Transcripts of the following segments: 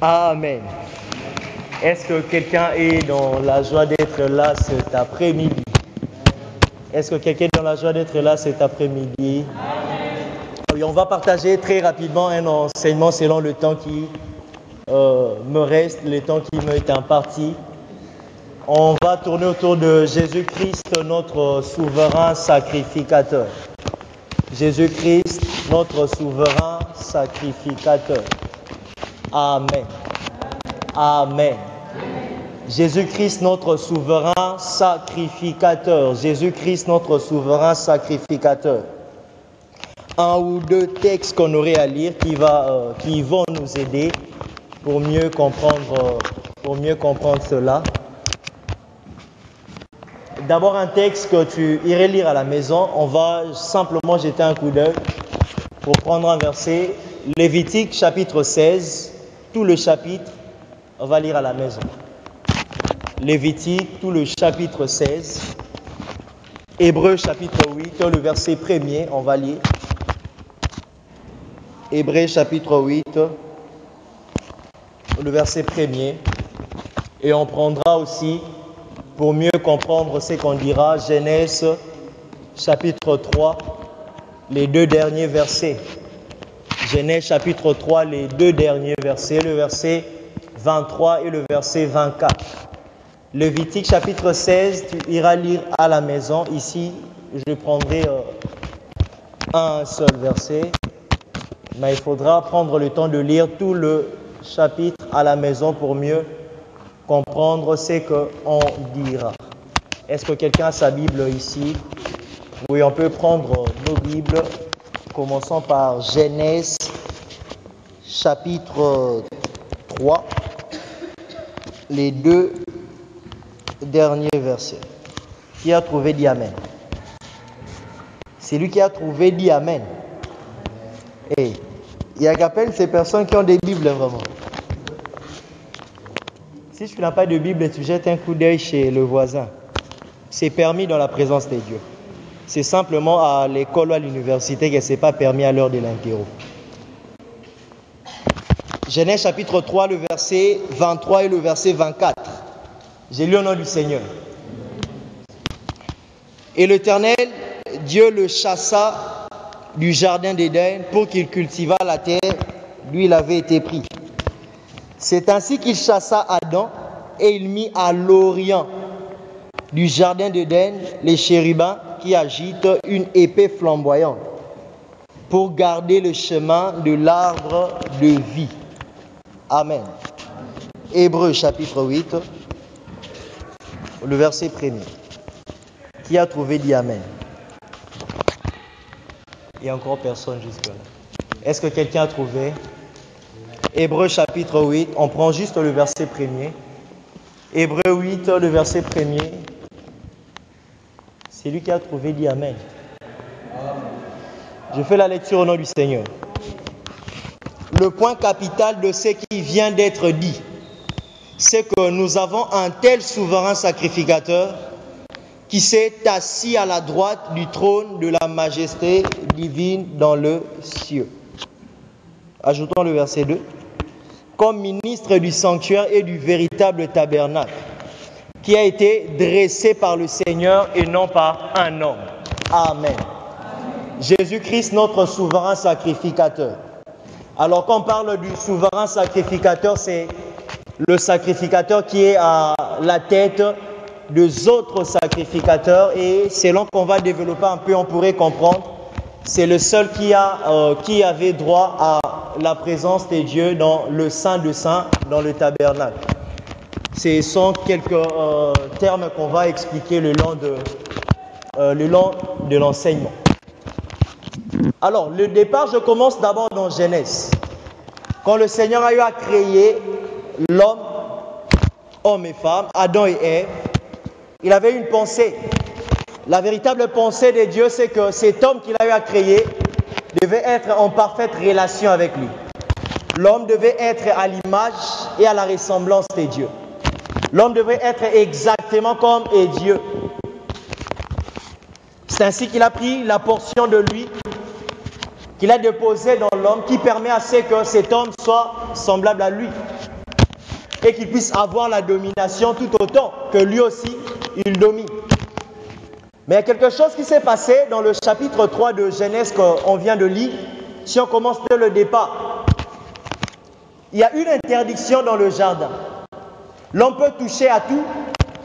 Amen. Est-ce que quelqu'un est dans la joie d'être là cet après-midi? Est-ce que quelqu'un est dans la joie d'être là cet après-midi? Oui, on va partager très rapidement un enseignement selon le temps qui me reste, le temps qui m'est imparti. On va tourner autour de Jésus-Christ, notre souverain sacrificateur. Jésus-Christ, notre souverain sacrificateur. Amen. Amen. Jésus-Christ, notre souverain sacrificateur. Jésus-Christ, notre souverain sacrificateur. Un ou deux textes qu'on aurait à lire qui vont nous aider pour mieux comprendre cela. D'abord un texte que tu irais lire à la maison. On va simplement jeter un coup d'œil pour prendre un verset. Lévitique chapitre 16, tout le chapitre, on va lire à la maison. Lévitique, tout le chapitre 16. Hébreux chapitre 8, le verset 1er, on va lire. Hébreux chapitre 8, le verset 1er. Et on prendra aussi, pour mieux comprendre ce qu'on dira, Genèse chapitre 3, les deux derniers versets. Genèse chapitre 3, les deux derniers versets, le verset 23 et le verset 24. Lévitique chapitre 16, tu iras lire à la maison. Ici, je prendrai un seul verset, mais il faudra prendre le temps de lire tout le chapitre à la maison pour mieux comprendre ce qu'on dira. Est-ce que quelqu'un a sa Bible ici? Oui, on peut prendre nos Bibles. Commençons par Genèse chapitre 3, les deux derniers versets. Qui a trouvé dit Amen? C'est lui qui a trouvé dit Amen. Et il y a qu'à peine ces personnes qui ont des Bibles vraiment. Si tu n'as pas de Bible, tu jettes un coup d'œil chez le voisin. C'est permis dans la présence de Dieu. C'est simplement à l'école ou à l'université que ce n'est pas permis à l'heure de l'interro. Genèse chapitre 3, le verset 23 et le verset 24. J'ai lu au nom du Seigneur. Et l'Éternel, Dieu le chassa du jardin d'Éden pour qu'il cultivât la terre, d'où il avait été pris. C'est ainsi qu'il chassa Adam et il mit à l'orient du jardin d'Éden les chérubins qui agitent une épée flamboyante pour garder le chemin de l'arbre de vie. Amen. Hébreux chapitre 8, le verset 1er. Qui a trouvé dit Amen? Il n'y a encore personne jusque-là. Est-ce que quelqu'un a trouvé? Hébreux chapitre 8, on prend juste le verset 1er. Hébreux 8, le verset 1er. C'est lui qui a trouvé dit Amen. Je fais la lecture au nom du Seigneur. Le point capital de ce qui vient d'être dit, c'est que nous avons un tel souverain sacrificateur qui s'est assis à la droite du trône de la majesté divine dans le ciel. Ajoutons le verset 2. Comme ministre du sanctuaire et du véritable tabernacle, qui a été dressé par le Seigneur et non par un homme. Amen. Jésus-Christ, notre souverain sacrificateur. Alors quand on parle du souverain sacrificateur, c'est le sacrificateur qui est à la tête des autres sacrificateurs, et selon qu'on va développer un peu, on pourrait comprendre, c'est le seul qui avait droit à la présence de Dieu dans le Saint de Saints, dans le tabernacle. Ce sont quelques termes qu'on va expliquer le long de l'enseignement. Alors, le départ, je commence d'abord dans Genèse. Quand le Seigneur a eu à créer l'homme, homme et femme, Adam et Ève, il avait une pensée. La véritable pensée de Dieu, c'est que cet homme qu'il a eu à créer devait être en parfaite relation avec lui. L'homme devait être à l'image et à la ressemblance de Dieu. L'homme devait être exactement comme est Dieu. C'est ainsi qu'il a pris la portion de lui qu'il a déposé dans l'homme qui permet à ce que cet homme soit semblable à lui et qu'il puisse avoir la domination tout autant que lui aussi il domine. Mais il y a quelque chose qui s'est passé dans le chapitre 3 de Genèse qu'on vient de lire. Si on commence dès le départ, il y a une interdiction dans le jardin. L'homme peut toucher à tout,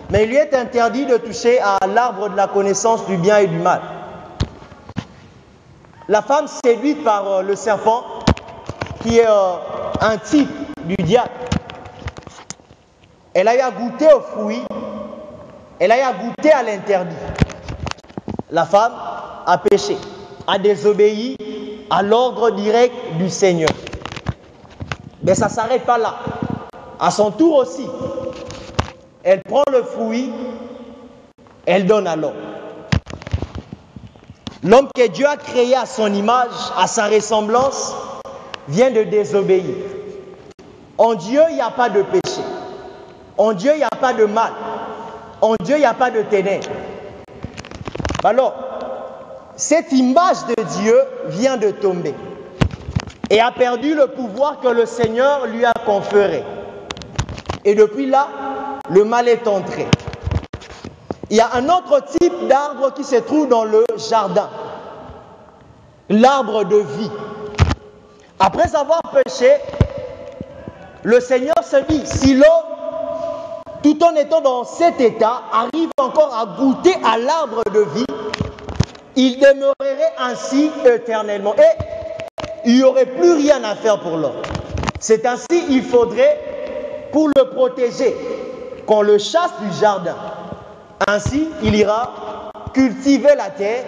mais il lui est interdit de toucher à l'arbre de la connaissance du bien et du mal. La femme séduite par le serpent, qui est un type du diable, elle a eu à goûter au fruit, elle a eu à goûter à l'interdit. La femme a péché, a désobéi à l'ordre direct du Seigneur. Mais ça ne s'arrête pas là. À son tour aussi, elle prend le fruit, elle donne à l'homme. L'homme que Dieu a créé à son image, à sa ressemblance, vient de désobéir. En Dieu, il n'y a pas de péché. En Dieu, il n'y a pas de mal. En Dieu, il n'y a pas de ténèbres. Alors, cette image de Dieu vient de tomber et a perdu le pouvoir que le Seigneur lui a conféré. Et depuis là, le mal est entré. Il y a un autre type d'arbre qui se trouve dans le jardin. L'arbre de vie. Après avoir péché, le Seigneur se dit, si l'homme, tout en étant dans cet état, arrive encore à goûter à l'arbre de vie, il demeurerait ainsi éternellement. Et il n'y aurait plus rien à faire pour l'homme. C'est ainsi, il faudrait, pour le protéger, qu'on le chasse du jardin. Ainsi, il ira cultiver la terre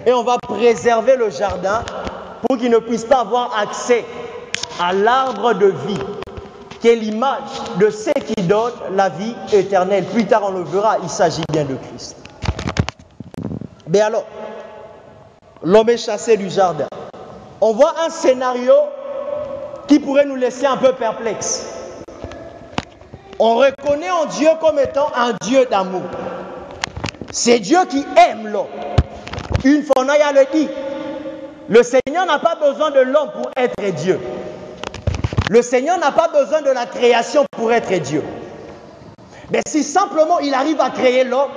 et on va préserver le jardin pour qu'il ne puisse pas avoir accès à l'arbre de vie, qui est l'image de ce qui donne la vie éternelle. Plus tard, on le verra, il s'agit bien de Christ. Mais alors, l'homme est chassé du jardin. On voit un scénario qui pourrait nous laisser un peu perplexes. On reconnaît en Dieu comme étant un Dieu d'amour. C'est Dieu qui aime l'homme. Une fois, Naya le dit, le Seigneur n'a pas besoin de l'homme pour être Dieu. Le Seigneur n'a pas besoin de la création pour être Dieu. Mais si simplement il arrive à créer l'homme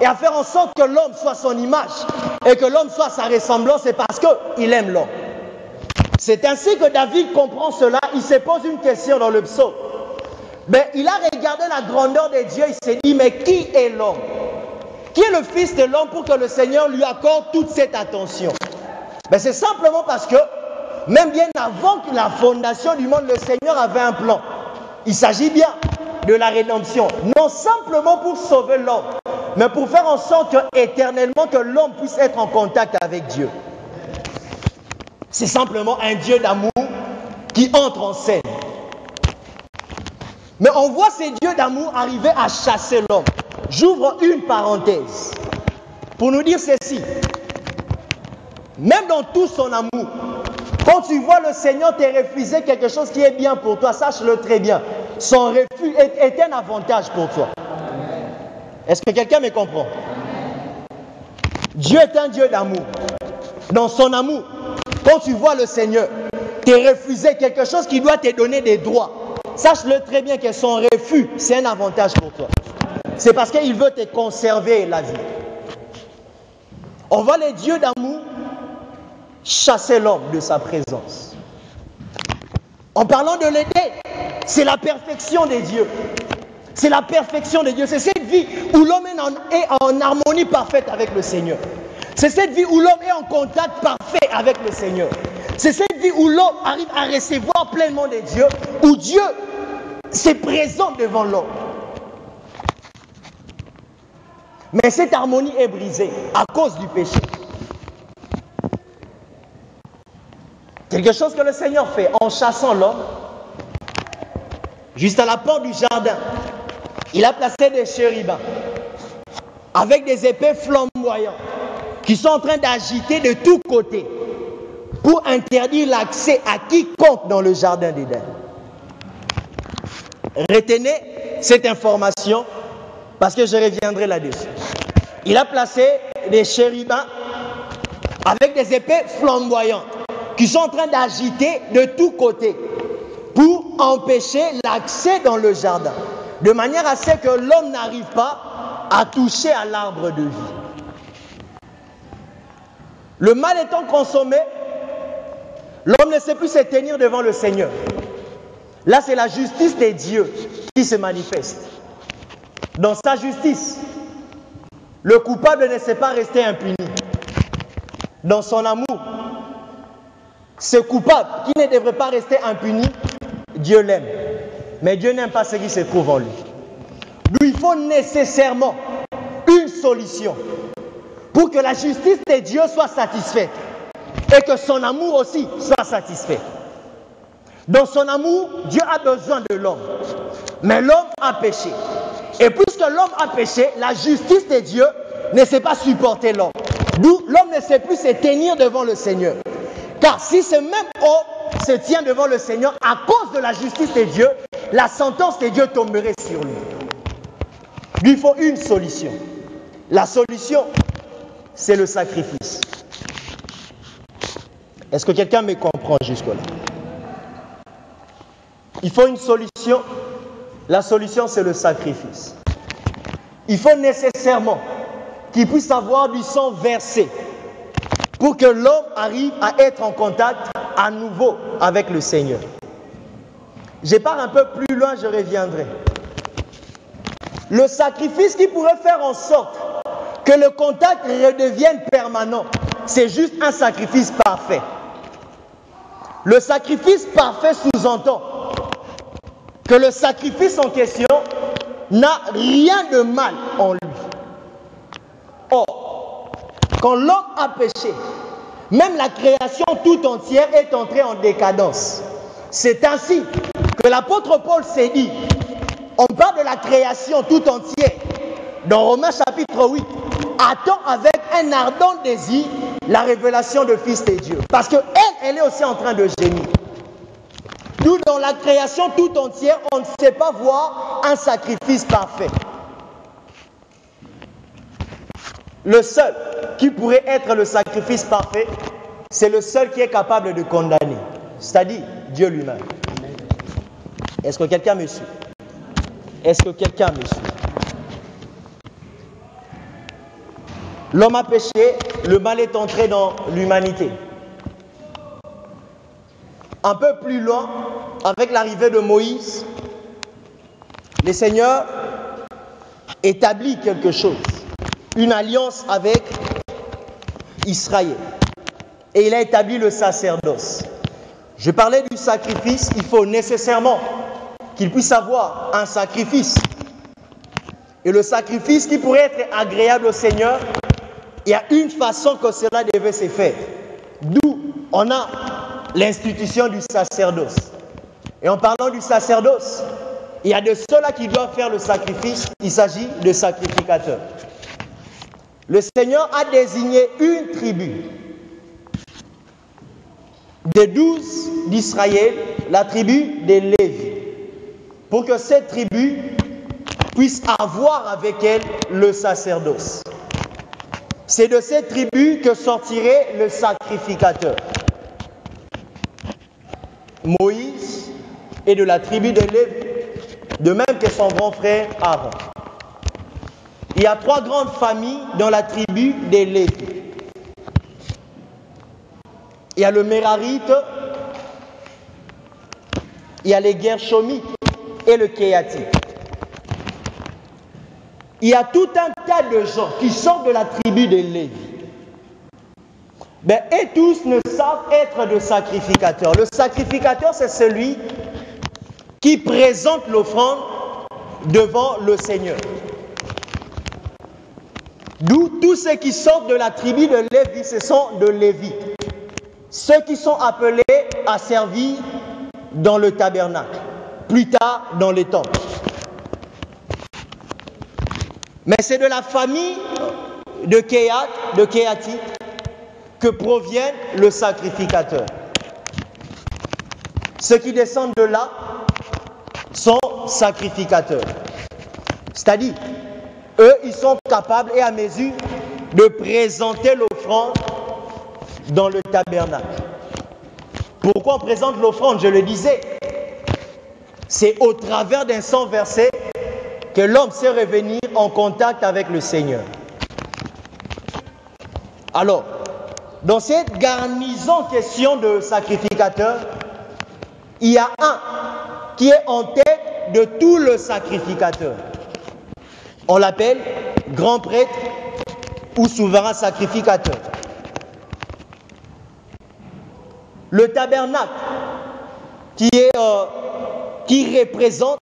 et à faire en sorte que l'homme soit son image et que l'homme soit sa ressemblance, c'est parce qu'il aime l'homme. C'est ainsi que David comprend cela. Il se pose une question dans le psaume. Mais il a regardé la grandeur de Dieu, il s'est dit, mais qui est l'homme? Qui est le fils de l'homme pour que le Seigneur lui accorde toute cette attention? Mais c'est simplement parce que, même bien avant que la fondation du monde, le Seigneur avait un plan. Il s'agit bien de la rédemption. Non simplement pour sauver l'homme, mais pour faire en sorte que, éternellement, que l'homme puisse être en contact avec Dieu. C'est simplement un Dieu d'amour qui entre en scène. Mais on voit ces dieux d'amour arriver à chasser l'homme. J'ouvre une parenthèse pour nous dire ceci. Même dans tout son amour, quand tu vois le Seigneur te refuser quelque chose qui est bien pour toi, sache-le très bien. Son refus est un avantage pour toi. Est-ce que quelqu'un me comprend? Dieu est un Dieu d'amour. Dans son amour, quand tu vois le Seigneur te refuser quelque chose qui doit te donner des droits, sache-le très bien que son refus, c'est un avantage pour toi. C'est parce qu'il veut te conserver la vie. On voit les dieux d'amour chasser l'homme de sa présence. En parlant de l'Éden, c'est la perfection des dieux. C'est la perfection des dieux. C'est cette vie où l'homme est en harmonie parfaite avec le Seigneur. C'est cette vie où l'homme est en contact parfait avec le Seigneur. C'est cette vie où l'homme arrive à recevoir pleinement des dieux, où Dieu s'est présent devant l'homme. Mais cette harmonie est brisée à cause du péché. Quelque chose que le Seigneur fait en chassant l'homme, juste à la porte du jardin, il a placé des chérubins avec des épées flamboyantes qui sont en train d'agiter de tous côtés pour interdire l'accès à quiconque dans le jardin d'Éden. Retenez cette information parce que je reviendrai là-dessus. Il a placé des chérubins avec des épées flamboyantes qui sont en train d'agiter de tous côtés pour empêcher l'accès dans le jardin, de manière à ce que l'homme n'arrive pas à toucher à l'arbre de vie. Le mal étant consommé, l'homme ne sait plus se tenir devant le Seigneur. Là, c'est la justice des dieux qui se manifeste. Dans sa justice, le coupable ne sait pas rester impuni. Dans son amour, ce coupable qui ne devrait pas rester impuni, Dieu l'aime. Mais Dieu n'aime pas ce qui se trouve en lui. Lui, il faut nécessairement une solution pour que la justice de Dieu soit satisfaite et que son amour aussi soit satisfait. Dans son amour, Dieu a besoin de l'homme. Mais l'homme a péché. Et puisque l'homme a péché, la justice de Dieu ne sait pas supporter l'homme. D'où l'homme ne sait plus se tenir devant le Seigneur. Car si ce même homme se tient devant le Seigneur à cause de la justice de Dieu, la sentence de Dieu tomberait sur lui. Lui, il faut une solution. La solution, c'est le sacrifice. Est-ce que quelqu'un me comprend jusque-là? Il faut une solution. La solution, c'est le sacrifice. Il faut nécessairement qu'il puisse avoir du sang versé pour que l'homme arrive à être en contact à nouveau avec le Seigneur. Je pars un peu plus loin, je reviendrai. Le sacrifice qui pourrait faire en sorte que le contact redevienne permanent, c'est juste un sacrifice parfait. Le sacrifice parfait sous-entend que le sacrifice en question n'a rien de mal en lui. Or, quand l'homme a péché, même la création tout entière est entrée en décadence. C'est ainsi que l'apôtre Paul s'est dit, on parle de la création tout entière, dans Romains chapitre 8, attend avec un ardent désir la révélation du Fils de Dieu. Parce qu'elle est aussi en train de gémir. Nous, dans la création tout entière, on ne sait pas voir un sacrifice parfait. Le seul qui pourrait être le sacrifice parfait, c'est le seul qui est capable de condamner, c'est-à-dire Dieu lui-même. Est-ce que quelqu'un me suit? Est-ce que quelqu'un me suit? L'homme a péché, le mal est entré dans l'humanité. Un peu plus loin, avec l'arrivée de Moïse, le Seigneur établit quelque chose, une alliance avec Israël. Et il a établi le sacerdoce. Je parlais du sacrifice, il faut nécessairement qu'il puisse avoir un sacrifice. Et le sacrifice qui pourrait être agréable au Seigneur, il y a une façon que cela devait se faire. D'où on a l'institution du sacerdoce. Et en parlant du sacerdoce, il y a de ceux-là qui doivent faire le sacrifice, il s'agit de sacrificateurs. Le Seigneur a désigné une tribu des 12 d'Israël, la tribu des Lévi, pour que cette tribu puisse avoir avec elle le sacerdoce. C'est de cette tribu que sortirait le sacrificateur. Moïse est de la tribu de Lévi, de même que son grand frère Aaron. Il y a 3 grandes familles dans la tribu des Lévi. Il y a le Mérarite, il y a les Guerchomites et le Kéhatite. Il y a tout un tas de gens qui sortent de la tribu des Lévi. Et tous ne savent être de sacrificateurs. Le sacrificateur, c'est celui qui présente l'offrande devant le Seigneur. D'où tous ceux qui sortent de la tribu de Lévi, ce sont de Lévites. Ceux qui sont appelés à servir dans le tabernacle, plus tard dans les temples. Mais c'est de la famille de Kéhatite que provient le sacrificateur. Ceux qui descendent de là sont sacrificateurs. C'est-à-dire, eux, ils sont capables et à mesure de présenter l'offrande dans le tabernacle. Pourquoi on présente l'offrande? Je le disais. C'est au travers d'un sang versé que l'homme sait revenir en contact avec le Seigneur. Alors, dans cette garnison question de sacrificateur, il y a un qui est en tête de tout le sacrificateur. On l'appelle grand prêtre ou souverain sacrificateur. Le tabernacle qui représente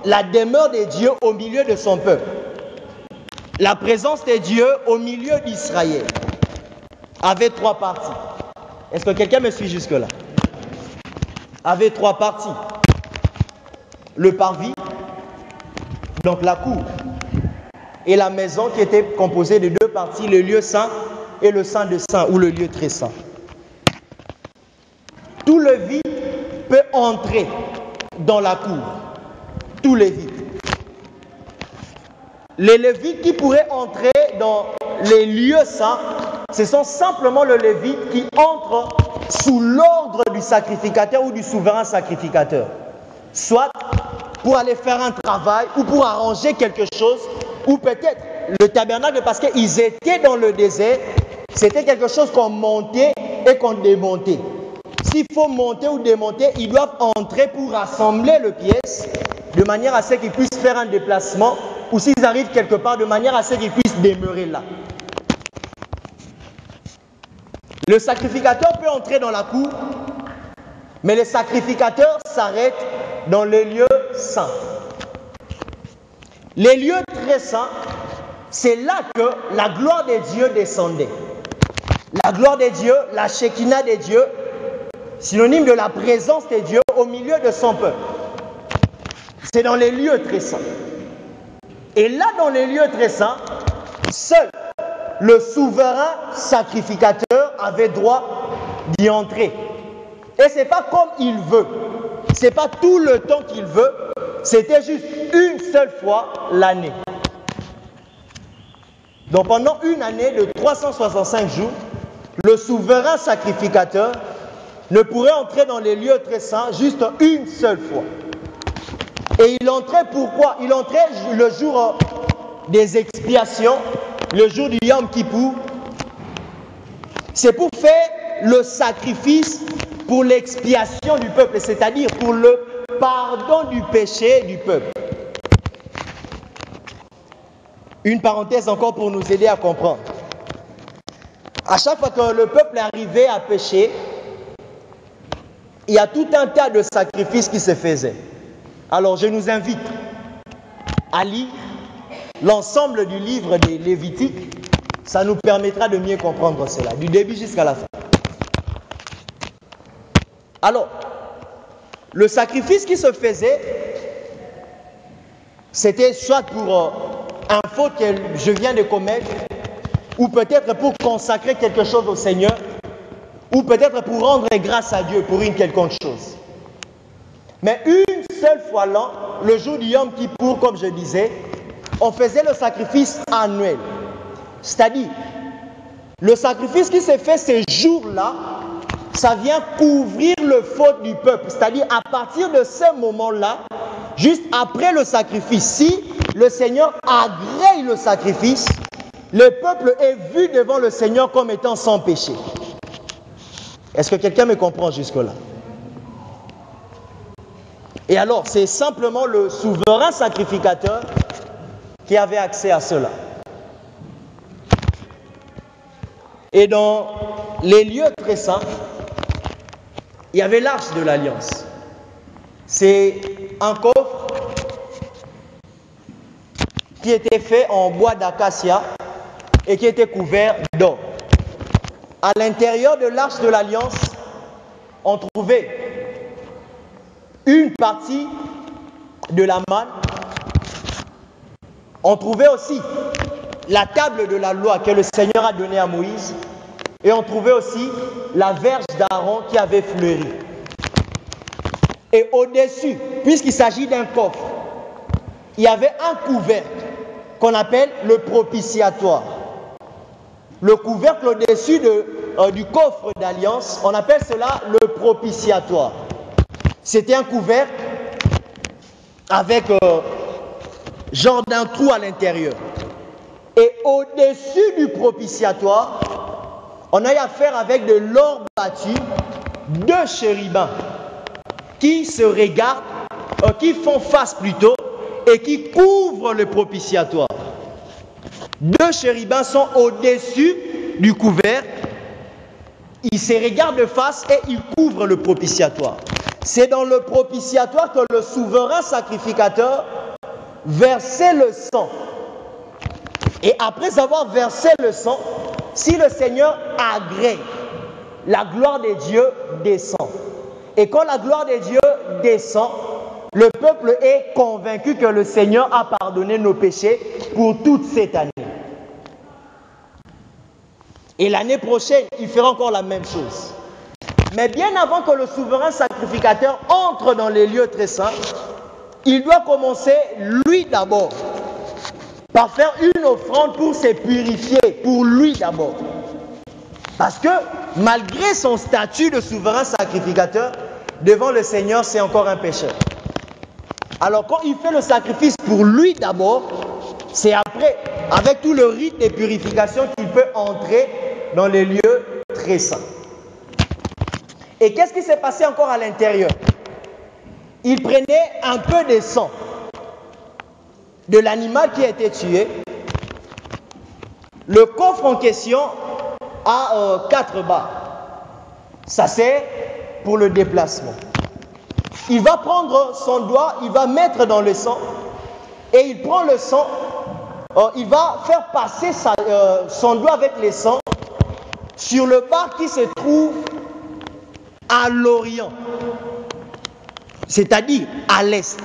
la demeure de Dieu au milieu de son peuple. La présence de Dieu au milieu d'Israël avait 3 parties. Est-ce que quelqu'un me suit jusque-là? Avait 3 parties. Le parvis, donc la cour, et la maison qui était composée de 2 parties, le lieu saint et le saint de saints, ou le lieu très saint. Tout Lévite peut entrer dans la cour. Tout Lévite. Les Lévites qui pourraient entrer dans les lieux saints, ce sont simplement les Lévites qui entrent sous l'ordre du sacrificateur ou du souverain sacrificateur. Soit pour aller faire un travail ou pour arranger quelque chose, ou peut-être le tabernacle, parce qu'ils étaient dans le désert, c'était quelque chose qu'on montait et qu'on démontait. S'il faut monter ou démonter, ils doivent entrer pour rassembler les pièces de manière à ce qu'ils puissent faire un déplacement, ou s'ils arrivent quelque part, de manière à ce qu'ils puissent demeurer là. Le sacrificateur peut entrer dans la cour, mais le sacrificateur s'arrête dans les lieux saints. Les lieux très saints, c'est là que la gloire de Dieu descendait. La gloire de Dieu, la Shekinah de Dieu, synonyme de la présence de Dieu au milieu de son peuple. C'est dans les lieux très saints. Et là, dans les lieux très saints, seul le souverain sacrificateur avait droit d'y entrer. Et ce n'est pas comme il veut. Ce n'est pas tout le temps qu'il veut. C'était juste une seule fois l'année. Donc pendant une année de 365 jours, le souverain sacrificateur ne pourrait entrer dans les lieux très saints juste une seule fois. Et il entrait pourquoi? Il entrait le jour des expiations, le jour du Yom Kippour. C'est pour faire le sacrifice pour l'expiation du peuple, c'est-à-dire pour le pardon du péché du peuple. Une parenthèse encore pour nous aider à comprendre. À chaque fois que le peuple est arrivé à pécher, il y a tout un tas de sacrifices qui se faisaient. Alors je nous invite à lire l'ensemble du livre des Lévitiques. Ça nous permettra de mieux comprendre cela, du début jusqu'à la fin. Alors, le sacrifice qui se faisait, c'était soit pour un faute que je viens de commettre, ou peut-être pour consacrer quelque chose au Seigneur, ou peut-être pour rendre grâce à Dieu pour une quelconque chose. Mais une seule fois l'an, le jour du Yom Kippour, comme je disais, on faisait le sacrifice annuel. C'est-à-dire, le sacrifice qui s'est fait ces jours-là, ça vient couvrir le faute du peuple. C'est-à-dire, à partir de ce moment-là, juste après le sacrifice, si le Seigneur agrée le sacrifice, le peuple est vu devant le Seigneur comme étant sans péché. Est-ce que quelqu'un me comprend jusque-là? Et alors, c'est simplement le souverain sacrificateur qui avait accès à cela. Et dans les lieux très saints, il y avait l'arche de l'Alliance. C'est un coffre qui était fait en bois d'acacia et qui était couvert d'or. À l'intérieur de l'arche de l'Alliance, on trouvait une partie de la manne. On trouvait aussi la table de la loi que le Seigneur a donnée à Moïse. Et on trouvait aussi la verge d'Aaron qui avait fleuri. Et au-dessus, puisqu'il s'agit d'un coffre, il y avait un couvercle qu'on appelle le propitiatoire. Le couvercle au-dessus de du coffre d'alliance, on appelle cela le propitiatoire. C'était un couvercle avec genre d'un trou à l'intérieur. Et au-dessus du propitiatoire, on a eu affaire avec de l'or battu, 2 chérubins qui se regardent, qui font face plutôt, et qui couvrent le propitiatoire. 2 chérubins sont au-dessus du couvercle, ils se regardent de face et ils couvrent le propitiatoire. C'est dans le propitiatoire que le souverain sacrificateur versait le sang. Et après avoir versé le sang, si le Seigneur agrée, la gloire de Dieu descend. Et quand la gloire de Dieu descend, le peuple est convaincu que le Seigneur a pardonné nos péchés pour toute cette année. Et l'année prochaine, il fera encore la même chose. Mais bien avant que le souverain sacrificateur entre dans les lieux très saints, il doit commencer, lui d'abord, par faire une offrande pour se purifier, pour lui d'abord. Parce que malgré son statut de souverain sacrificateur, devant le Seigneur, c'est encore un pécheur. Alors quand il fait le sacrifice pour lui d'abord, c'est après, avec tout le rite de purification, qu'il peut entrer dans les lieux très saints. Et qu'est-ce qui s'est passé encore à l'intérieur? Il prenait un peu de sang de l'animal qui a été tué. Le coffre en question a 4 barres. Ça c'est pour le déplacement. Il va prendre son doigt, il va mettre dans le sang et il prend le sang, il va faire passer son doigt avec le sang sur le bar qui se trouve à l'Orient, c'est-à-dire à l'Est.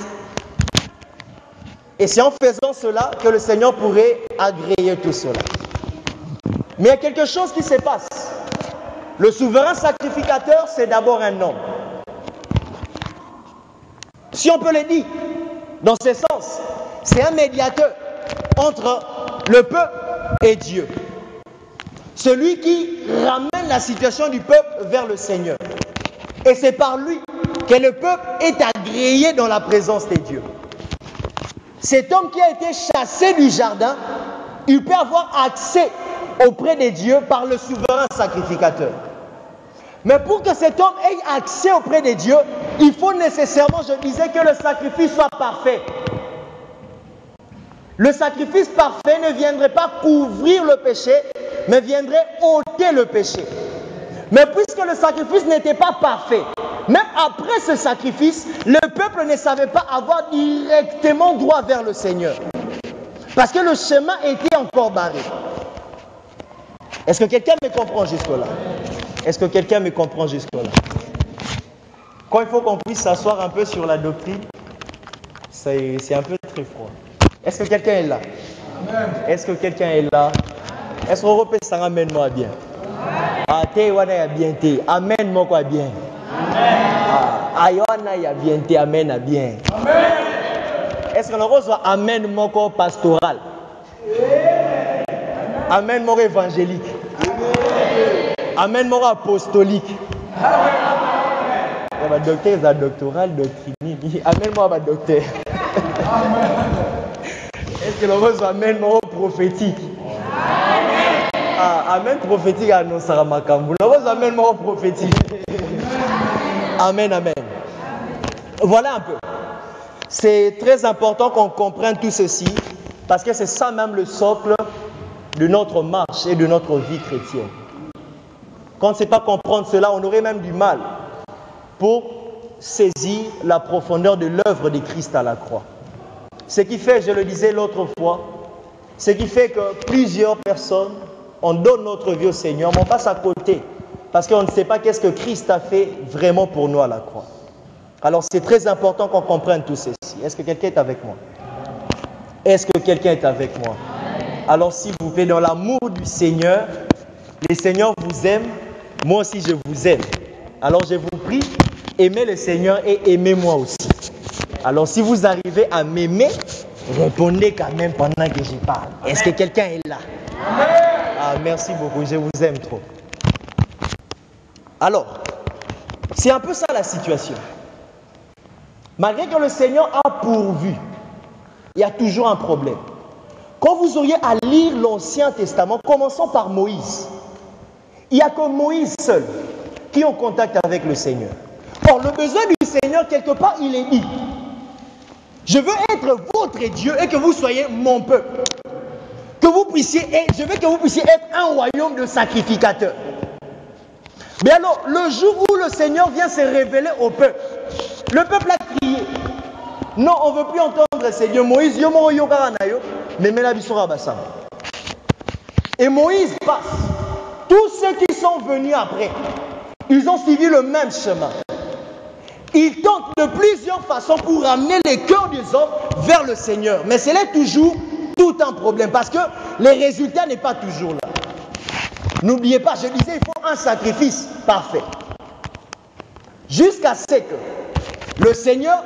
Et c'est en faisant cela que le Seigneur pourrait agréer tout cela. Mais il y a quelque chose qui se passe. Le souverain sacrificateur, c'est d'abord un homme. Si on peut le dire, dans ce sens, c'est un médiateur entre le peuple et Dieu. Celui qui ramène la situation du peuple vers le Seigneur. Et c'est par lui que le peuple est agréé dans la présence de Dieu. Cet homme qui a été chassé du jardin, il peut avoir accès auprès de Dieu par le souverain sacrificateur. Mais pour que cet homme ait accès auprès de Dieu, il faut nécessairement, je disais, que le sacrifice soit parfait. Le sacrifice parfait ne viendrait pas couvrir le péché, mais viendrait ôter le péché. Mais puisque le sacrifice n'était pas parfait, même après ce sacrifice, le peuple ne savait pas avoir directement droit vers le Seigneur. Parce que le chemin était encore barré. Est-ce que quelqu'un me comprend jusque-là? Est-ce que quelqu'un me comprend jusque-là? Quand il faut qu'on puisse s'asseoir un peu sur la doctrine, c'est un peu très froid. Est-ce que quelqu'un est là? Est-ce que quelqu'un est là? Est-ce qu'on repère ça amène-moi bien? Ah, t'es wana bien t'es. Amène-moi quoi bien? Ayona ya bien t'es, amène à bien. Est-ce qu'on reçoit amène-moi quoi pastoral? Amène-moi évangélique. Amène-moi apostolique. Ma docteur est un doctoral doctrine. Amène-moi ma docteur. Est-ce que l'on reçoit amène-moi prophétique? Ah, amen prophétique à nos saramakambu. L'on reçoit amène-moi prophétique. Amen, amen. Voilà un peu. C'est très important qu'on comprenne tout ceci parce que c'est ça même le socle de notre marche et de notre vie chrétienne. Quand on ne sait pas comprendre cela, on aurait même du mal pour saisir la profondeur de l'œuvre de Christ à la croix. Ce qui fait, je le disais l'autre fois, ce qui fait que plusieurs personnes, on donne notre vie au Seigneur, mais on passe à côté parce qu'on ne sait pas qu'est-ce que Christ a fait vraiment pour nous à la croix. Alors c'est très important qu'on comprenne tout ceci. Est-ce que quelqu'un est avec moi? Est-ce que quelqu'un est avec moi? Alors s'il vous plaît, dans l'amour du Seigneur, le Seigneur vous aime, moi aussi je vous aime. Alors je vous prie, aimez le Seigneur et aimez-moi aussi. Alors si vous arrivez à m'aimer, répondez quand même pendant que je parle. Est-ce que quelqu'un est là? Ah, merci beaucoup, je vous aime trop. Alors, c'est un peu ça la situation. Malgré que le Seigneur a pourvu, il y a toujours un problème. Quand vous auriez à lire l'Ancien Testament, commençons par Moïse. Il n'y a que Moïse seul qui est en contact avec le Seigneur. Or, le besoin du Seigneur, quelque part, il est dit. Je veux être votre Dieu et que vous soyez mon peuple. Je veux que vous puissiez être un royaume de sacrificateurs. Mais alors, le jour où le Seigneur vient se révéler au peuple, le peuple a crié. Non, on ne veut plus entendre ces dieux. Moïse, et Moïse passe. Tous ceux qui sont venus après, ils ont suivi le même chemin. Ils tentent de plusieurs façons pour ramener les cœurs des hommes vers le Seigneur. Mais c'est là toujours tout un problème parce que les résultats n'est pas toujours là. N'oubliez pas, je disais, il faut un sacrifice parfait. Jusqu'à ce que le Seigneur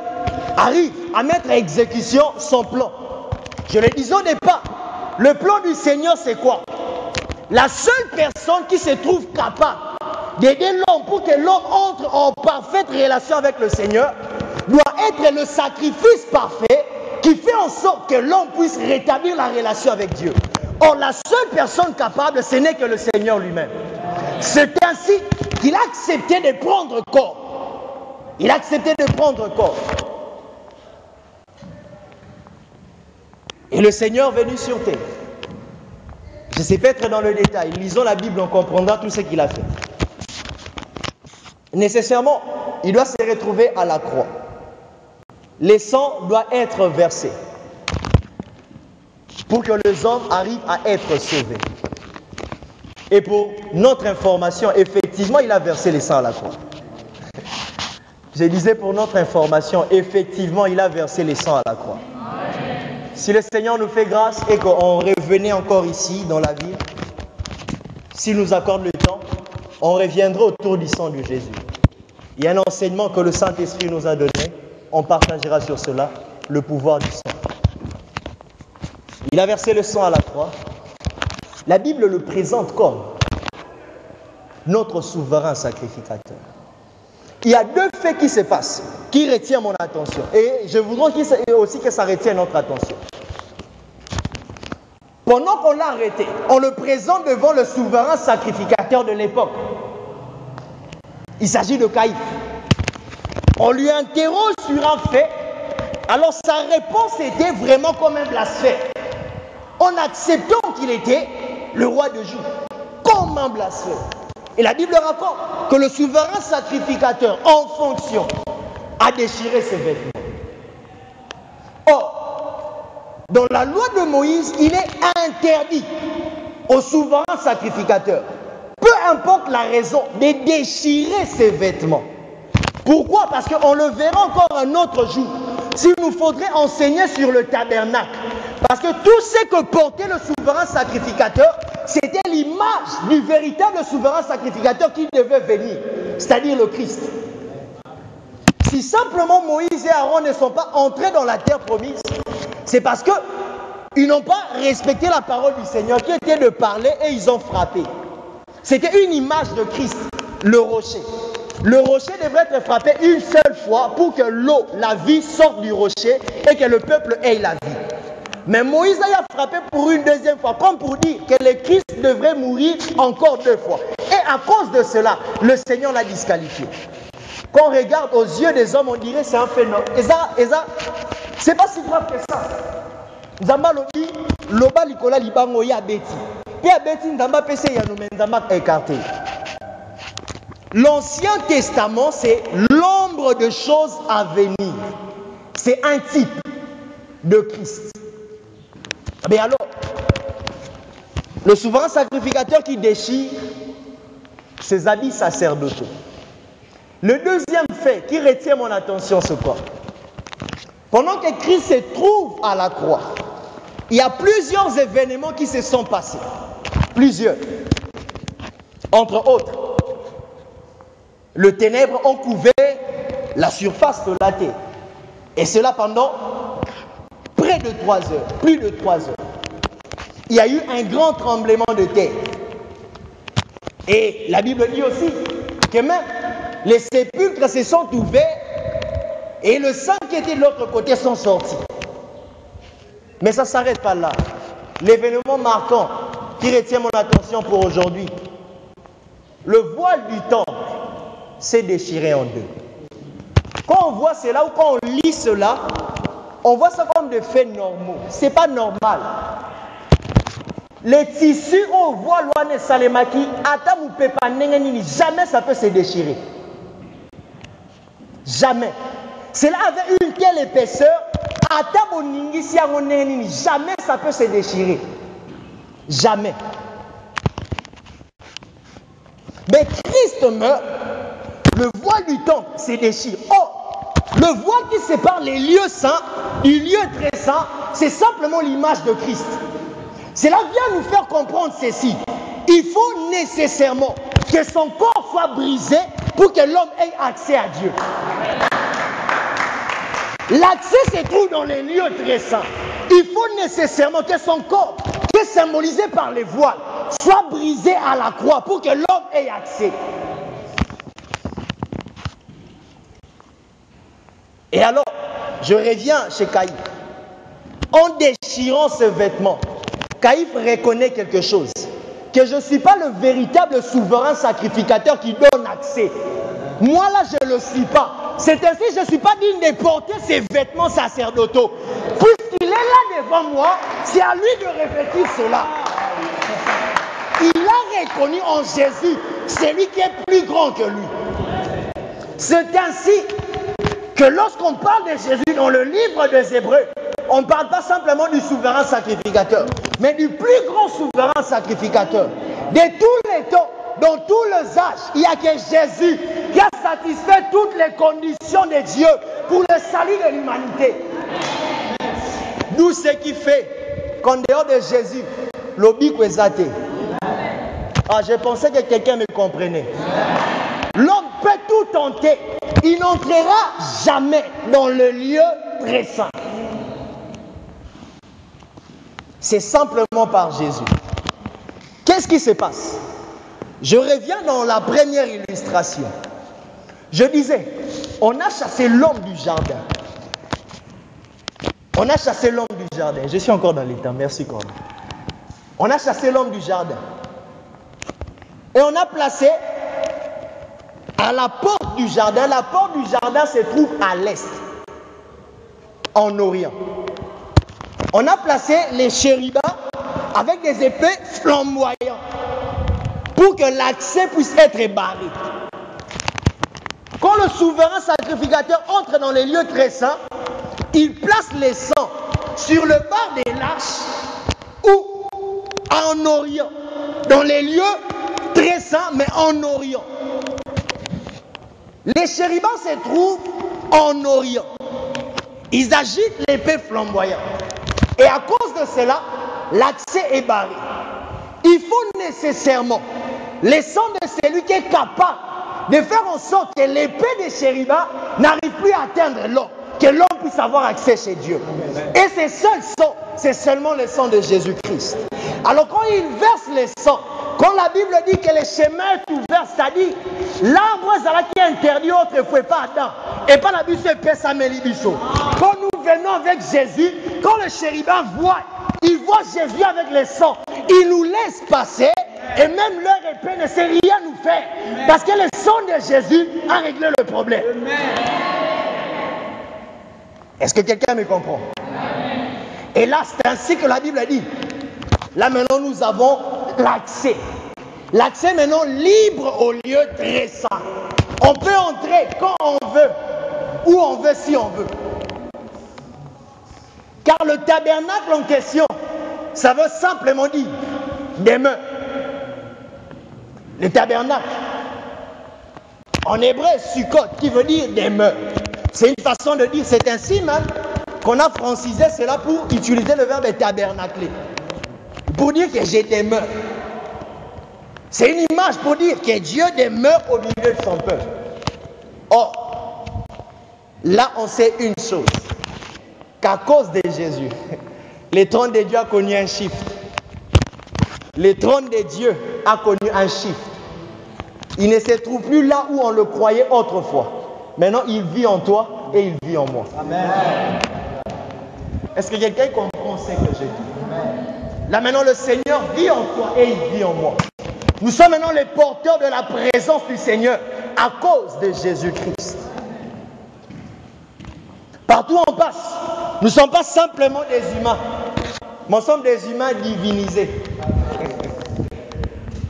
arrive à mettre à exécution son plan. Je le disais au départ, le plan du Seigneur c'est quoi? La seule personne qui se trouve capable d'aider l'homme pour que l'homme entre en parfaite relation avec le Seigneur doit être le sacrifice parfait qui fait en sorte que l'homme puisse rétablir la relation avec Dieu. Or, la seule personne capable, ce n'est que le Seigneur lui-même. C'est ainsi qu'il a accepté de prendre corps. Il a accepté de prendre corps. Et le Seigneur venu sur terre. Je ne sais pas être dans le détail. Lisons la Bible, on comprendra tout ce qu'il a fait. Nécessairement, il doit se retrouver à la croix. Le sang doit être versé pour que les hommes arrivent à être sauvés. Et pour notre information, effectivement, il a versé le sang à la croix. Je disais pour notre information, effectivement, il a versé le sang à la croix. Si le Seigneur nous fait grâce et qu'on revenait encore ici dans la ville, s'il nous accorde le temps, on reviendra autour du sang de Jésus. Il y a un enseignement que le Saint-Esprit nous a donné, on partagera sur cela, le pouvoir du sang. Il a versé le sang à la croix. La Bible le présente comme notre souverain sacrificateur. Il y a deux faits qui se passent, qui retiennent mon attention. Et je voudrais aussi que ça retienne notre attention. Pendant qu'on l'a arrêté, on le présente devant le souverain sacrificateur de l'époque. Il s'agit de Caïphe. On lui interroge sur un fait. Alors sa réponse était vraiment comme un blasphème. En acceptant qu'il était le roi de Juda. Comme un blasphème. Et la Bible raconte que le souverain sacrificateur, en fonction, a déchiré ses vêtements. Or, dans la loi de Moïse, il est interdit au souverain sacrificateur, peu importe la raison, de déchirer ses vêtements. Pourquoi? Parce qu'on le verra encore un autre jour. S'il nous faudrait enseigner sur le tabernacle. Parce que tout ce que portait le souverain sacrificateur, c'était l'image du véritable souverain sacrificateur qui devait venir, c'est-à-dire le Christ. Si simplement Moïse et Aaron ne sont pas entrés dans la terre promise, c'est parce qu'ils n'ont pas respecté la parole du Seigneur qui était de parler et ils ont frappé. C'était une image de Christ, le rocher. Le rocher devrait être frappé une seule fois pour que l'eau, la vie sorte du rocher et que le peuple ait la vie. Mais Moïse a frappé pour une deuxième fois, comme pour dire que le Christ devrait mourir encore deux fois. Et à cause de cela, le Seigneur l'a disqualifié. Quand on regarde aux yeux des hommes, on dirait que c'est un phénomène. Et ça, c'est pas si grave que ça. Nzamba lobi, loba likola libango ya beti. Et à beti, nzamba pese ya nous, nzamba écarté. L'Ancien Testament, c'est l'ombre de choses à venir. C'est un type de Christ. Mais alors, le souverain sacrificateur qui déchire ses habits sacerdotaux. Le deuxième fait qui retient mon attention, c'est quoi? Pendant que Christ se trouve à la croix, il y a plusieurs événements qui se sont passés. Plusieurs. Entre autres, le ténèbre ont couvert la surface de la terre. Et cela pendant près de 3 heures, plus de 3 heures. Il y a eu un grand tremblement de terre. Et la Bible dit aussi que même les sépulcres se sont ouverts et le sang qui était de l'autre côté sont sortis. Mais ça ne s'arrête pas là. L'événement marquant qui retient mon attention pour aujourd'hui, le voile du temple s'est déchiré en deux. Quand on voit cela ou quand on lit cela, on voit ça comme des faits normaux. Ce n'est pas normal. Les tissus, on voit loin de Salemaki, jamais ça peut se déchirer. Jamais. Cela avait une telle épaisseur, jamais ça peut se déchirer. Jamais. Mais Christ meurt, le voile du temple se déchire. Oh, le voile qui sépare les lieux saints du lieu très saint, c'est simplement l'image de Christ. Cela vient nous faire comprendre ceci. Il faut nécessairement que son corps soit brisé pour que l'homme ait accès à Dieu. L'accès se trouve dans les lieux très saints. Il faut nécessairement que son corps, qui est symbolisé par les voiles, soit brisé à la croix pour que l'homme ait accès. Et alors, je reviens chez Caïphe. En déchirant ce vêtement, Caïphe reconnaît quelque chose. Que je ne suis pas le véritable souverain sacrificateur qui donne accès. Moi là, je ne le suis pas. C'est ainsi que je ne suis pas digne de porter ces vêtements sacerdotaux. Puisqu'il est là devant moi, c'est à lui de revêtir cela. Il a reconnu en Jésus celui qui est plus grand que lui. C'est ainsi que lorsqu'on parle de Jésus dans le livre des Hébreux, on ne parle pas simplement du souverain sacrificateur, mais du plus grand souverain sacrificateur. De tous les temps, dans tous les âges, il n'y a que Jésus qui a satisfait toutes les conditions de Dieu pour le salut de l'humanité. D'où ce qui fait qu'en dehors de Jésus, l'obique est athée. Ah, je pensais que quelqu'un me comprenait. L'homme peut tout tenter, il n'entrera jamais dans le lieu très saint. C'est simplement par Jésus. Qu'est-ce qui se passe? Je reviens dans la première illustration. Je disais, on a chassé l'homme du jardin. On a chassé l'homme du jardin. Je suis encore dans les temps, merci Corne. On a chassé l'homme du jardin. Et on a placé à la porte du jardin. La porte du jardin se trouve à l'est, en Orient. On a placé les chérubins avec des épées flamboyantes pour que l'accès puisse être barré. Quand le souverain sacrificateur entre dans les lieux très saints, il place les sangs sur le bord des l'arche ou en Orient, dans les lieux très saints, mais en Orient. Les chérubins se trouvent en Orient. Ils agitent l'épée flamboyante. Et à cause de cela, l'accès est barré. Il faut nécessairement le sang de celui qui est capable de faire en sorte que l'épée des chérubins n'arrive plus à atteindre l'homme, que l'homme puisse avoir accès chez Dieu. Et ce seul sang, c'est seulement le sang de Jésus-Christ. Alors quand il verse le sang, quand la Bible dit que le chemin est ouvert, c'est-à-dire l'arbre qui est interdit autrefois, pas Adam, et pas la buse épaisse à Mélibiso. Quand nous venons avec Jésus, quand le chérubin voit, il voit Jésus avec le sang, il nous laisse passer, et même leur épée ne sait rien nous faire, parce que le sang de Jésus a réglé le problème. Est-ce que quelqu'un me comprend? Et là, c'est ainsi que la Bible dit. Là maintenant, nous avons l'accès. L'accès maintenant libre au lieu très saint. On peut entrer quand on veut, où on veut, si on veut. Car le tabernacle en question, ça veut simplement dire demeure. Le tabernacle, en hébreu, sukkot, qui veut dire demeure. C'est une façon de dire, c'est ainsi même qu'on a francisé cela pour utiliser le verbe tabernacler. Pour dire que je demeure. C'est une image pour dire que Dieu demeure au milieu de son peuple. Or, là on sait une chose, qu'à cause de Jésus, le trône de Dieu a connu un shift. Le trône de Dieu a connu un shift. Il ne se trouve plus là où on le croyait autrefois. Maintenant, il vit en toi et il vit en moi. Amen. Est-ce que quelqu'un comprend ce que je dis? Là maintenant, le Seigneur vit en toi et il vit en moi. Nous sommes maintenant les porteurs de la présence du Seigneur à cause de Jésus-Christ. Partout où on passe, nous ne sommes pas simplement des humains, mais nous sommes des humains divinisés.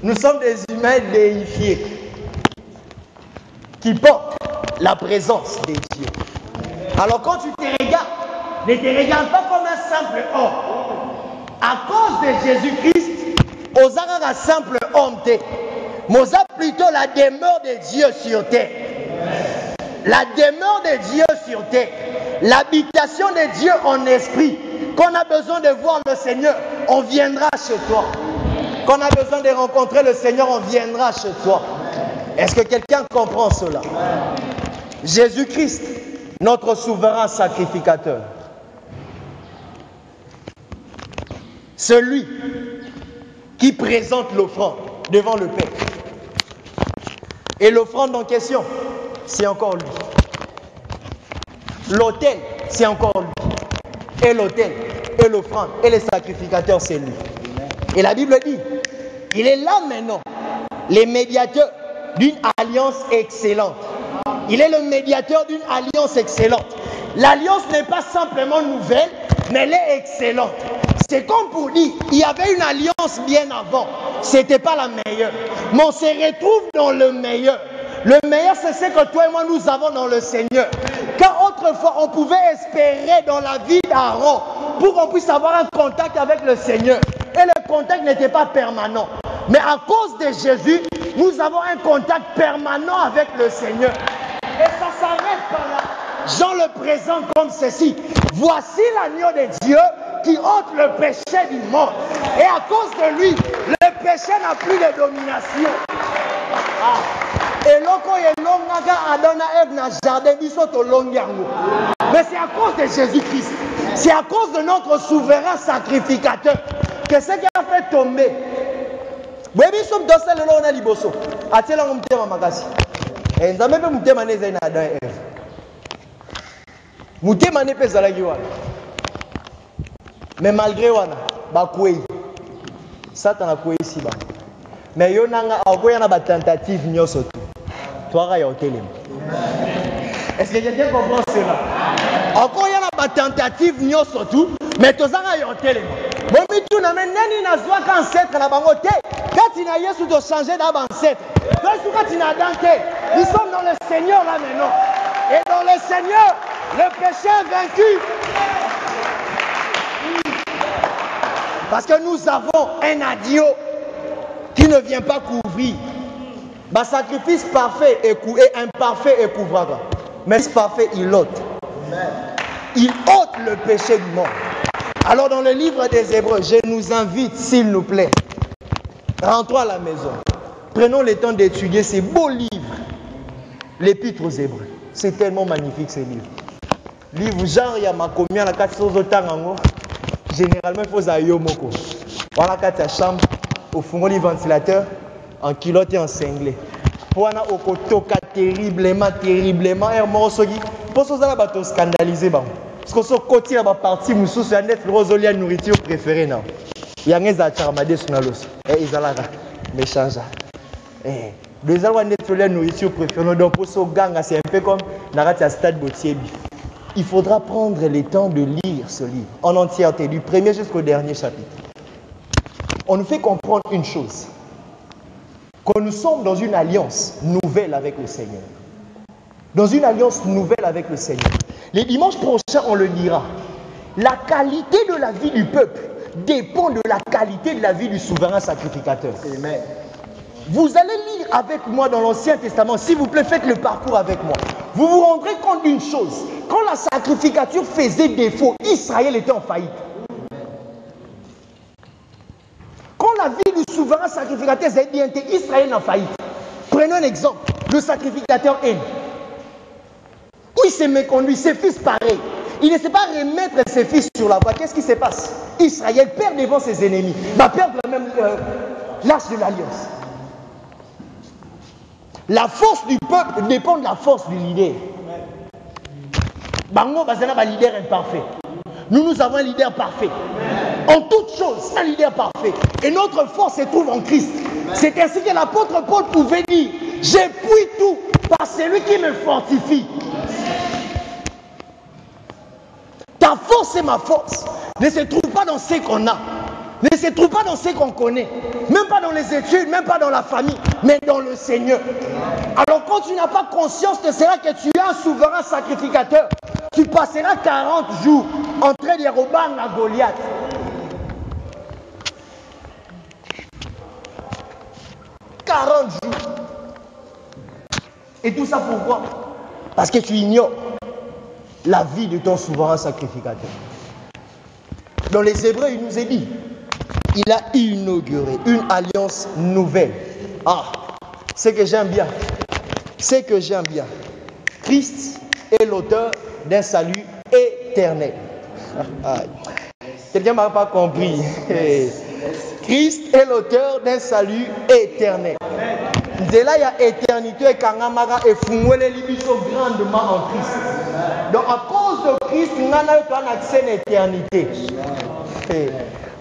Nous sommes des humains déifiés qui portent la présence de Dieu. Alors quand tu te regardes, ne te regarde pas comme un simple homme. À cause de Jésus-Christ, Osara un simple homme, mais plutôt la demeure de Dieu sur terre. La demeure de Dieu sur terre. L'habitation de Dieu en esprit. Quand on a besoin de voir le Seigneur, on viendra chez toi. Quand on a besoin de rencontrer le Seigneur, on viendra chez toi. Est-ce que quelqu'un comprend cela? Jésus-Christ, notre souverain sacrificateur. Celui qui présente l'offrande devant le Père. Et l'offrande en question, c'est encore lui. L'autel, c'est encore lui. Et l'autel, et l'offrande, et les sacrificateurs, c'est lui. Et la Bible dit, il est là maintenant, le médiateur d'une alliance excellente. Il est le médiateur d'une alliance excellente. L'alliance n'est pas simplement nouvelle, mais elle est excellente. C'est comme pour dire, il y avait une alliance bien avant. Ce n'était pas la meilleure. Mais on se retrouve dans le meilleur. Le meilleur, c'est ce que toi et moi, nous avons dans le Seigneur. Car autrefois, on pouvait espérer dans la vie d'Aaron pour qu'on puisse avoir un contact avec le Seigneur. Et le contact n'était pas permanent. Mais à cause de Jésus, nous avons un contact permanent avec le Seigneur. Et ça s'arrête par là. Jean le présente comme ceci. Voici l'agneau de Dieu qui ôte le péché du monde. Et à cause de lui, le péché n'a plus de domination. Et mais c'est à cause de Jésus-Christ. C'est à cause de notre souverain sacrificateur que ce qui a fait tomber. Mais malgré wana, bakwei. Satan a kwei si ba. Mais yo nanga akoya na ba tentative nyoso tu. Toi ya hotel. Est-ce que quelqu'un comprend cela? Akoya na ba tentative nyoso tu, mais tozanga ya hotel. Bomi tu na meneni na zwa ka ancêtre na bango te. Quand il a Yesu de changer d'ab ancêtre. Quand il a danté, nous sommes dans le Seigneur là maintenant. Et dans le Seigneur, le péché est vaincu. Parce que nous avons un agneau qui ne vient pas couvrir. Le sacrifice parfait et imparfait est couvrable. Mais ce parfait, il ôte. Il ôte le péché du monde. Alors dans le livre des Hébreux, je nous invite, s'il nous plaît, rentrons à la maison. Prenons le temps d'étudier ces beaux livres. L'Épître aux Hébreux. C'est tellement magnifique ces livres. Livre genre, il y a ma combien la 400 ans. Généralement, il faut aller au moko. Voilà quand tu chambre, au fond du ventilateur, en culotte et en cinglé. Pour aller au kotoka terriblement. Et moi, je suis scandalisé. Parce que ce côté, la partie, je suis la nourriture préférée. Il y a des acharmadés sur l'os. Et ils ont méchant. Les gens qui la nourriture préférée. Donc, pour ce gang, c'est un peu comme dans stade Botier. Il faudra prendre le temps de lire ce livre en entièreté, du premier jusqu'au dernier chapitre. On nous fait comprendre une chose, que nous sommes dans une alliance nouvelle avec le Seigneur. Dans une alliance nouvelle avec le Seigneur. Les dimanches prochains, on le dira. La qualité de la vie du peuple dépend de la qualité de la vie du souverain sacrificateur. Amen. Vous allez lire avec moi dans l'Ancien Testament, s'il vous plaît, faites le parcours avec moi. Vous vous rendrez compte d'une chose, quand la sacrificature faisait défaut, Israël était en faillite. Quand la vie du souverain sacrificateur faisait bien, Israël est en faillite. Prenons un exemple, le sacrificateur Élie. Où il s'est méconduit, ses fils pareils. Il ne sait pas remettre ses fils sur la voie. Qu'est-ce qui se passe? Israël perd devant ses ennemis, va perdre même l'âge de l'alliance. La force du peuple dépend de la force du leader. Bango Bazana un leader imparfait. Nous avons un leader parfait. En toutes choses, un leader parfait. Et notre force se trouve en Christ. C'est ainsi que l'apôtre Paul pouvait dire, j'appuie tout par celui qui me fortifie. Ta force est ma force. Ne se trouve pas dans ce qu'on a. Ne se trouve pas dans ce qu'on connaît. Même pas dans les études, même pas dans la famille, mais dans le Seigneur. Alors quand tu n'as pas conscience de cela, que tu es un souverain sacrificateur, tu passeras 40 jours en train de rebattre la Goliath. « 40 jours. Et tout ça pourquoi? Parce que tu ignores la vie de ton souverain sacrificateur. Dans les Hébreux, il nous est dit, il a inauguré une alliance nouvelle. Ah, c'est que j'aime bien. C'est que j'aime bien. Christ est l'auteur d'un salut éternel. Quelqu'un ne m'a pas compris. Christ est l'auteur d'un salut éternel. De là, il y a éternité et kangamara et fungwele libiso grandement en Christ. Donc, à cause de Christ, nous avons un accès à l'éternité.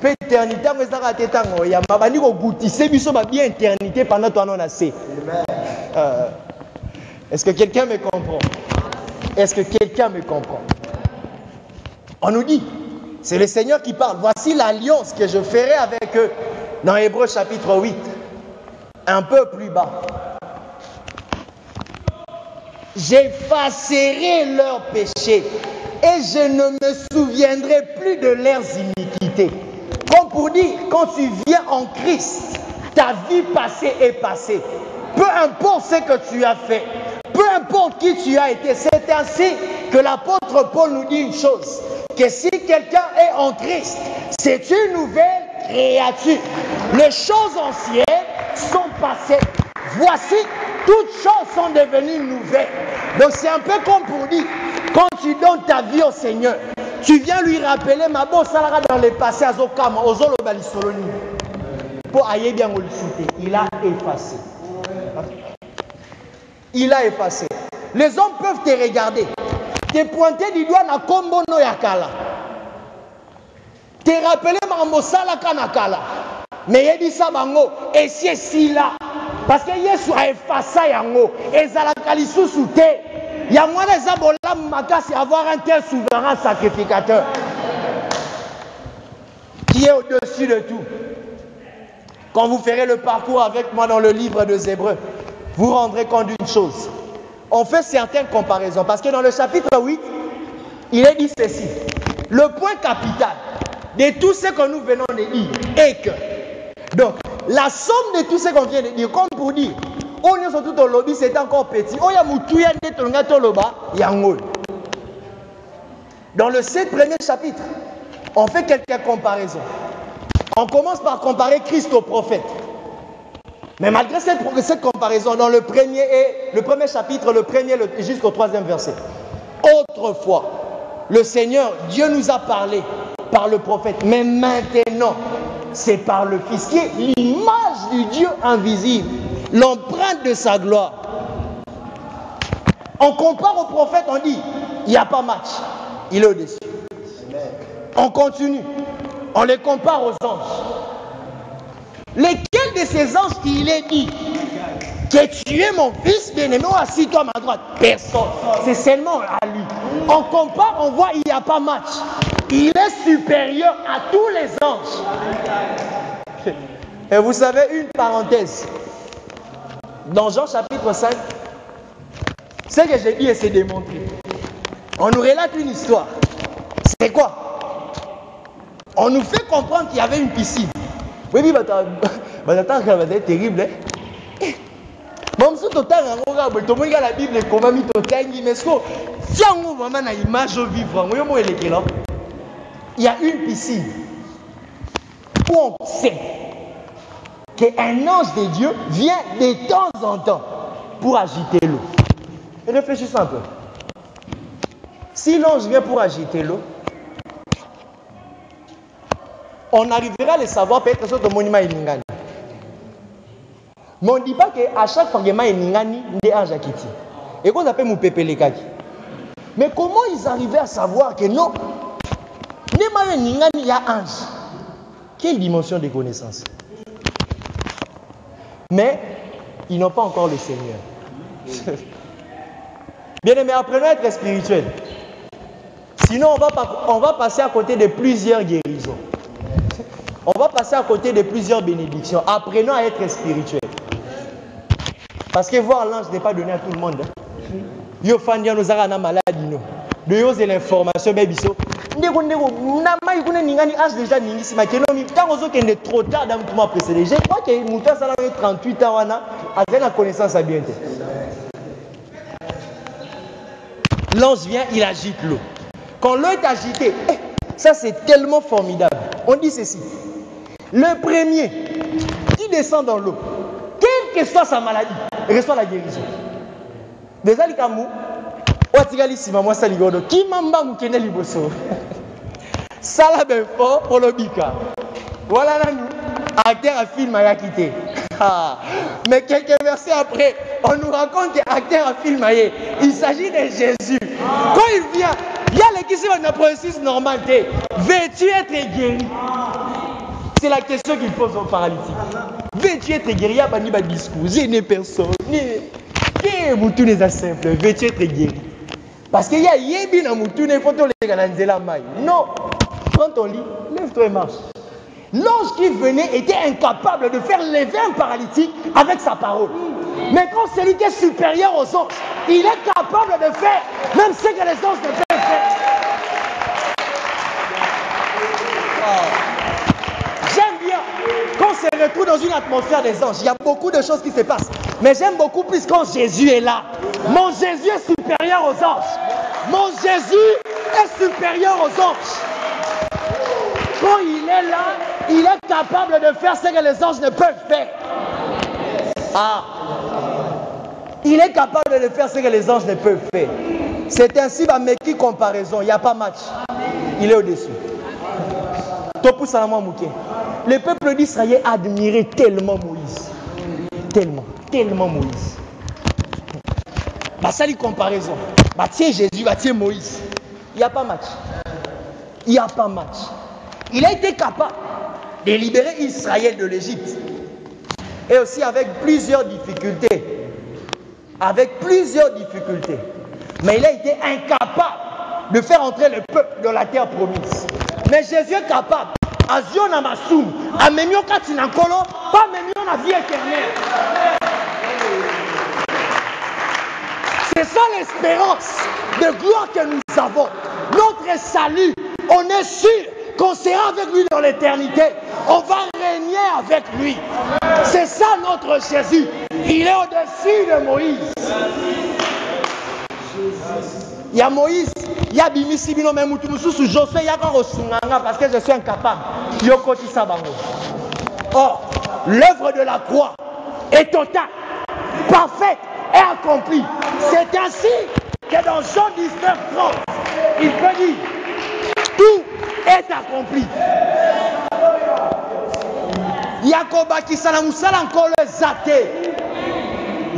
Éternité, il y a bien éternité pendant que nous avons. Est-ce que quelqu'un me comprend? Est-ce que quelqu'un me comprend? On nous dit, c'est le Seigneur qui parle. Voici l'alliance que je ferai avec eux. Dans Hébreux chapitre 8. Un peu plus bas. J'effacerai leurs péchés et je ne me souviendrai plus de leurs iniquités. Comme pour dire, quand tu viens en Christ, ta vie passée est passée. Peu importe ce que tu as fait, peu importe qui tu as été, c'est ainsi que l'apôtre Paul nous dit une chose, que si quelqu'un est en Christ, c'est une nouvelle créature. Les choses anciennes sont passées. Voici, toutes choses sont devenues nouvelles. Donc c'est un peu comme pour dire, quand tu donnes ta vie au Seigneur, tu viens lui rappeler, ma bonne salara dans le passé, Azokama, Ozolo Balisoloni. Pour ailler bien le citer, il a effacé. Il a effacé. Les hommes peuvent te regarder, te pointer du doigt na kombo no yakala. Te rappeler mambo sala kanakala. Mais il dit ça bango et c'est là parce que Yesu a effacé yango et zalaka lisusu te. Ya mwana zabola makasi avoir un tel souverain sacrificateur qui est au-dessus de tout. Quand vous ferez le parcours avec moi dans le livre des Hébreux, vous rendrez compte d'une chose. On fait certaines comparaisons parce que dans le chapitre 8, il est dit ceci. Le point capital de tout ce que nous venons de dire est que, donc, la somme de tout ce qu'on vient de dire, comme pour dire, on est surtout au lobby, c'est encore petit. Dans le 7 premiers chapitres, on fait quelques comparaisons. On commence par comparer Christ au prophète. Mais malgré cette comparaison, dans le premier chapitre, le premier jusqu'au 3e verset. Autrefois, le Seigneur, Dieu nous a parlé par le prophète. Mais maintenant, c'est par le Fils qui est l'image du Dieu invisible, l'empreinte de sa gloire. On compare au prophète, on dit, il n'y a pas match, il est au-dessus. On continue, on les compare aux anges. Lesquels de ces anges il est dit que tu es mon fils bien-aimé, assis-toi à ma droite? Personne, c'est seulement à lui. On compare, on voit, il n'y a pas match. Il est supérieur à tous les anges. Et vous savez, une parenthèse. Dans Jean chapitre 5, ce que j'ai dit et c'est démontré. On nous relate une histoire. C'est quoi? On nous fait comprendre qu'il y avait une piscine. Oui, c'est terrible. Même si tu as la Bible, comment il y a une piscine où on sait qu'un ange de Dieu vient de temps en temps pour agiter l'eau. Réfléchissez un peu. Si l'ange vient pour agiter l'eau, on arrivera à le savoir peut-être sur le monument Ilingani. Mais on ne dit pas qu'à chaque fois qu'il y a des anges qui tirent. Et qu'on appelle Moupépé les kaki. Mais comment ils arrivaient à savoir que non, il y a ange? Quelle dimension de connaissance? Mais ils n'ont pas encore le Seigneur. Bien aimé, apprenons à être spirituel. Sinon, on va passer à côté de plusieurs guérisons. On va passer à côté de plusieurs bénédictions. Apprenons à être spirituel. Parce que voir l'ange n'est pas donné à tout le monde. Yo fandia nous a maladie no. De yo c'est l'information bébiso. Ndeko na mai kuna ningani ange déjà ningisi makeno mi tango zo kende trop tard dans tout mois précédent. Je crois que Mouta sala 38 ans wana avec la connaissance à bien. L'ange vient, il agite l'eau. Quand l'eau est agitée, ça c'est tellement formidable. On dit ceci. Le premier qui descend dans l'eau, quelle que soit sa maladie, reçoit la guérison. Déjà les camous, Watigali Sima, moi ça ligodo, qui mamba moukene liboso. Ça la ben fort pour le bika. Voilà là nous, acteur à film a quitté. Mais quelques versets après, on nous raconte qu'acteur à film a il s'agit de Jésus. Quand il vient, il y a les qui sont dans le processus normal. Veux-tu être guéri? C'est la question qu'il pose aux paralytiques. Veux-tu être guéri? Il n'y a pas de discours, il n'y a personne. Moutoune est simple, veux-tu être guéri? Parce qu'il y a Yébi dans Moutoune, il faut que les gens maille. Non, prends ton lit, lève-toi et marche. L'ange qui venait était incapable de faire lever un paralytique avec sa parole. Mais quand celui qui est supérieur aux anges, il est capable de faire même ce que les anges ne peuvent faire. J'aime bien quand on se retrouve dans une atmosphère des anges. Il y a beaucoup de choses qui se passent. Mais j'aime beaucoup plus quand Jésus est là. Mon Jésus est supérieur aux anges. Mon Jésus est supérieur aux anges. Quand il est là, il est capable de faire ce que les anges ne peuvent faire. Il est capable de faire ce que les anges ne peuvent faire. C'est ainsi, mais qui comparaison? Il n'y a pas match. Il est au-dessus. Le peuple d'Israël admirait tellement Moïse. Tellement Moïse. Ça, les comparaisons. Tiens Jésus, tiens Moïse. Il n'y a pas match. Il n'y a pas match. Il a été capable de libérer Israël de l'Égypte. Et aussi avec plusieurs difficultés. Mais il a été incapable de faire entrer le peuple dans la terre promise. Mais Jésus est capable. Azion Amasoum, Amemio Katinankolo, pas Memio la vie éternelle. C'est ça l'espérance de gloire que nous avons. Notre salut, on est sûr qu'on sera avec lui dans l'éternité. On va régner avec lui. C'est ça notre Jésus. Il est au-dessus de Moïse. Il y a Moïse, il y a Bimisi Bino, mais Moutoumousou, Josué, il y a Karosunganga parce que je suis incapable. Yokoti Sabango. Or, l'œuvre de la croix est totale, parfaite et accomplie. C'est ainsi que dans Jean 19:30, il peut dire tout est accompli. Yakoba qui salamusala encore le zate.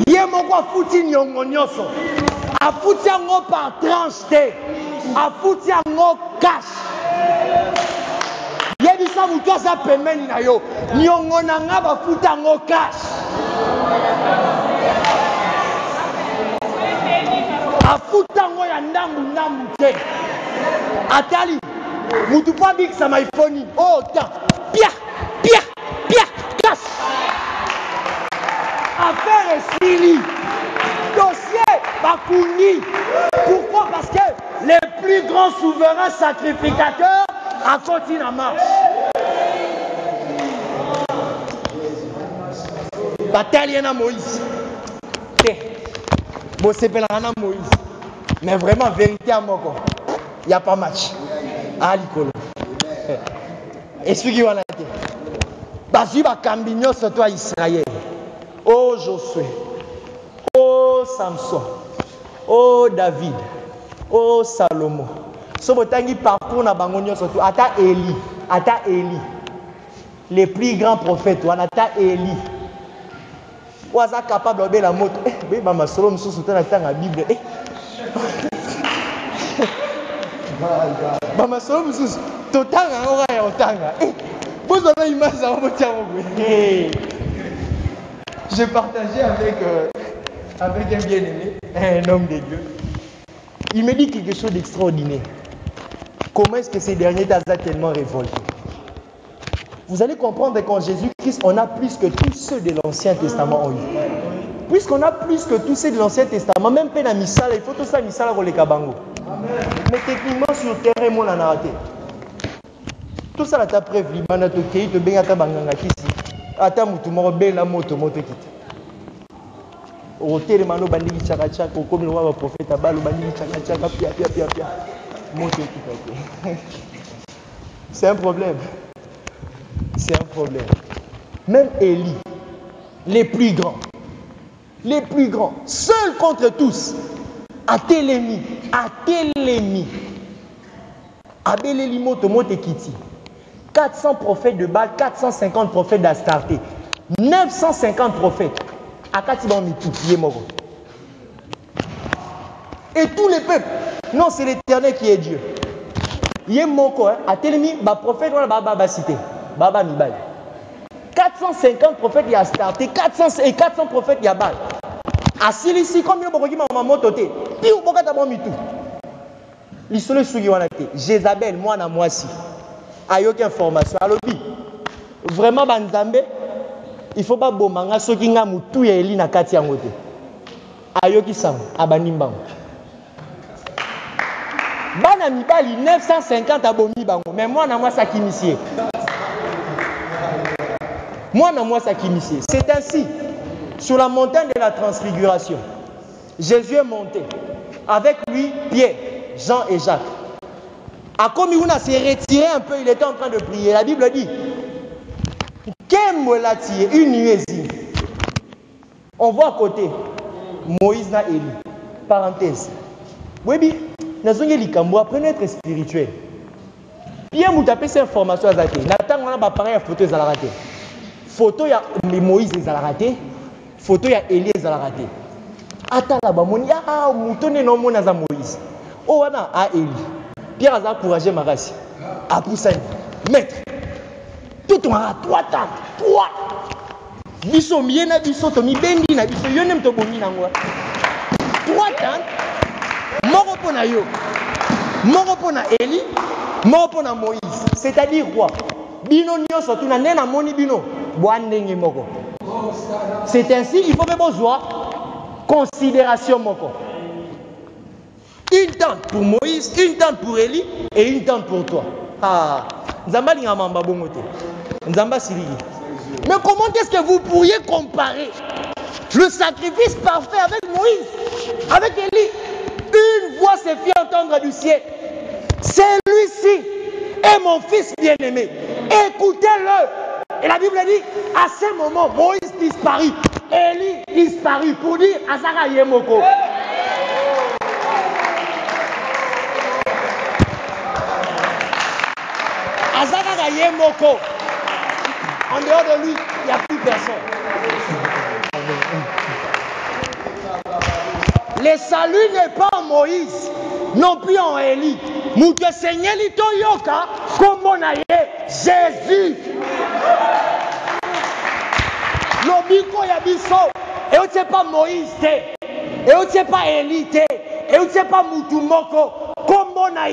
Yemoko futi nyongo nyoso. Afuti yango par tranche te. Afuti yango cash. Yebisa mutu aza pembeni na yo. Nyongo nanga bafuti yango cash. Afuti yango ya ndambu te. Atali. Mutu pa bikisa maifoni. Oh ta. Pia. Cash. Affaire Sili. Dossier Bakouni. Pourquoi? Parce que les plus grands souverains sacrificateurs a continué à marche. Bataille à Moïse. Bon, c'est pas Moïse. Mais vraiment, vérité à Moko. Il n'y a pas match. À l'icône. Expliquez-moi la tête. Basu Bakambigno sur toi Israël. Oh Josué. Oh Samson. Oh David. Oh Salomon. Ce botangi parcours na bangonio surtout. Ata Élie. Les plus grands prophètes. Ata Élie. Ou aza capable de la moto. Oui, maman, solo me sous la Bible. Maman, solo me sous. Totanga, on va y entendre. Vous avez une image à j'ai partagé avec un bien-aimé, un homme de Dieu. Il me dit quelque chose d'extraordinaire. Comment est-ce que ces derniers temps sont tellement révoltés? Vous allez comprendre qu'en Jésus-Christ, on a plus que tous ceux de l'Ancien Testament ont eu. Puisqu'on a plus que tous ceux de l'Ancien Testament, même peine à Misala, il faut tout ça Misala pour les Kabango. Mais techniquement, sur le terrain, on a raté. Tout ça, là, ta preuve, l'imana tokei, te benga ta banganga kisi. Ata mutu moro ben la moto kite. Au terre mano bandigi chaka chaka, comme le roi prophète Abalo bandigi chaka chaka, pia. Moto kite. C'est un problème. C'est un problème. Même Élie, les plus grands, seuls contre tous, à Télémi, Abeleli moto kiti. 400 prophètes de Baal, 450 prophètes d'Astarté, 950 prophètes. Et tous les peuples. Non, c'est l'Éternel qui est Dieu. Il y a mon corps, à Télémi, prophète, on va citer. Baba Mibal. 450 prophètes d'Astarté, 400 prophètes de Baal. À Silici, comme il y a un moto, puis on va d'abord mitou. L'histoire est Jézabel, moi, na moi si. Ayoki information. Alors, vraiment, Banzambe, il ne faut pas bomanga ce qui n'a moutou et Eli na kati yangote. Ayoki sang, abanimba. Bana mibali 950 abomi bango, mais moi na moi ça qui m'initie. C'est ainsi, sur la montagne de la transfiguration, Jésus est monté. Avec lui, Pierre, Jean et Jacques. A comme il s'est retiré un peu, il était en train de prier. La Bible dit une nuée. On voit à côté Moïse et Élie. Parenthèse. Oui, apprenez à être spirituel. Pierre m'a tapé cette information à Zate. Nathan, on a pareil photo à la raté. Photo, il y a Moïse à la raté. Photo, il y a Élie à la raté. Attends là-bas, moutonné non mon à Moïse. Oh, on a Élie. Pierre a encouragé ma race. À pousser. Maître. Tout le monde a 3 temps. 3. Biso miena biso to mi bendi na biso yo nem to bomi na ngwa. 3 temps. Moko pona yo. Moko pona Élie, moko pona Moïse. C'est-à-dire quoi? Bino nyonso tuna nena moni bino. Boandenge moko. C'est ainsi, il faut même besoin considération moko. Une tente pour Moïse, une tente pour Élie et une tente pour toi. Ah, Nzamba lingamamba bongote. Nzamba siligi. Mais comment est-ce que vous pourriez comparer le sacrifice parfait avec Moïse, avec Élie? Une voix s'est fait entendre du ciel. Celui-ci est mon fils bien-aimé. Écoutez-le. Et la Bible dit, à ce moment, Moïse disparut, Élie disparut, pour dire Azara Yemoko. Azara Yemoko. En dehors de lui, il n'y a plus personne. Le salut n'est pas en Moïse, non plus en Élie. Mouke Seigneur Lito Yoka, comme on a Jésus. Lobiko Yabiso, et on ne sait pas Moïse, et on ne sait pas Élie, et on ne sait pas Moutoumoko, comme on a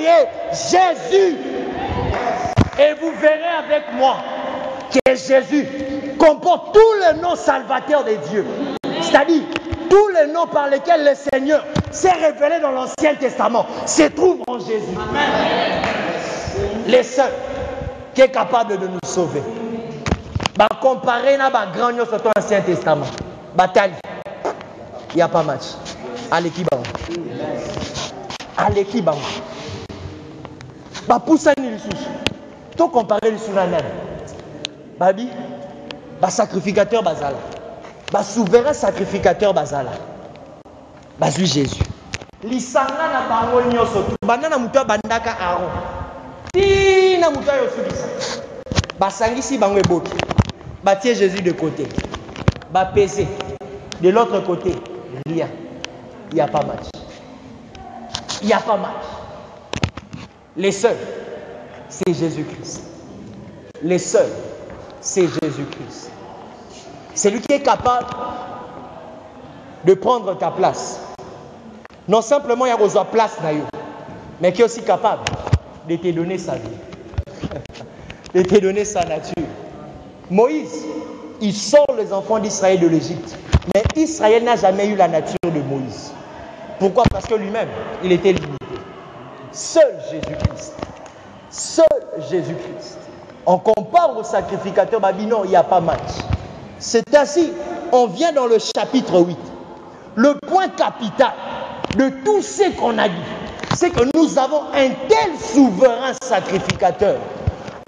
Jésus. Et vous verrez avec moi que Jésus comporte tous les noms salvateurs de Dieu. C'est-à-dire, tous les noms par lesquels le Seigneur s'est révélé dans l'Ancien Testament se trouvent en Jésus. Amen. Les seul qui est capable de nous sauver. Comparé à la grande sur l'Ancien Testament. Bataille. Il n'y a pas match. Aleki Bango. Aleki Bango. Poussani les sous. Tout comparé les sous-nanan. Babi. Sacrificateur Bazala. Souverain sacrificateur Bazala. Bazui Jésus. Lisanga na bango nyoso tu. Banana mutua bandaka Aaron. Tina mutua yosukisa. Basangisi bango eboki. Batie Jésus de côté. Pesé. De l'autre côté, rien. Il n'y a pas match. Il n'y a pas match. Les seuls, c'est Jésus-Christ. Les seuls, c'est Jésus-Christ. C'est lui qui est capable de prendre ta place. Non simplement il y a besoin de place, mais qui est aussi capable de te donner sa vie, de te donner sa nature. Moïse, il sort les enfants d'Israël de l'Égypte. Mais Israël n'a jamais eu la nature de Moïse. Pourquoi? Parce que lui-même, il était limité. Seul Jésus-Christ. Seul Jésus-Christ. On compare au sacrificateur, non, il n'y a pas match. C'est ainsi, on vient dans le chapitre 8. Le point capital de tout ce qu'on a dit, c'est que nous avons un tel souverain sacrificateur.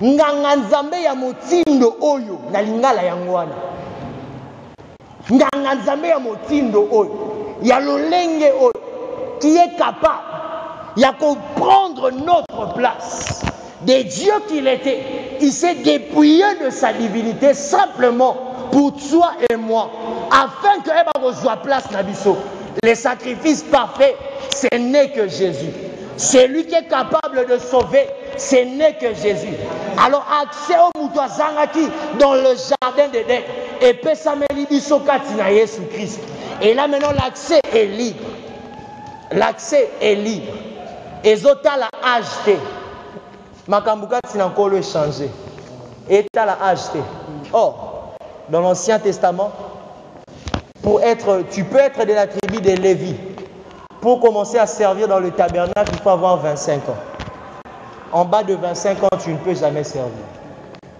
Nganga Nzambe ya motindo oyo na lingala yango wana. Nganga Nzambe ya motindo oyo ya lolenge oyo qui est capable de comprendre notre place. Des dieux qu'il était, il s'est dépouillé de sa divinité simplement pour toi et moi, afin que Eba soit place Nabiso. Les sacrifices parfaits, ce n'est que Jésus. C'est lui qui est capable de sauver, ce n'est que Jésus. Alors accès au Moutouazangaki dans le jardin d'Éden et Pesameli Bisokati na Jésus Christ. Et là maintenant l'accès est libre. L'accès est libre. Et Zota l'a acheté. Makambukati n'a encore changé. Et tu l'a acheté. Or, dans l'Ancien Testament, tu peux être de la tribu des Lévi. Pour commencer à servir dans le tabernacle, il faut avoir 25 ans. En bas de 25 ans, tu ne peux jamais servir.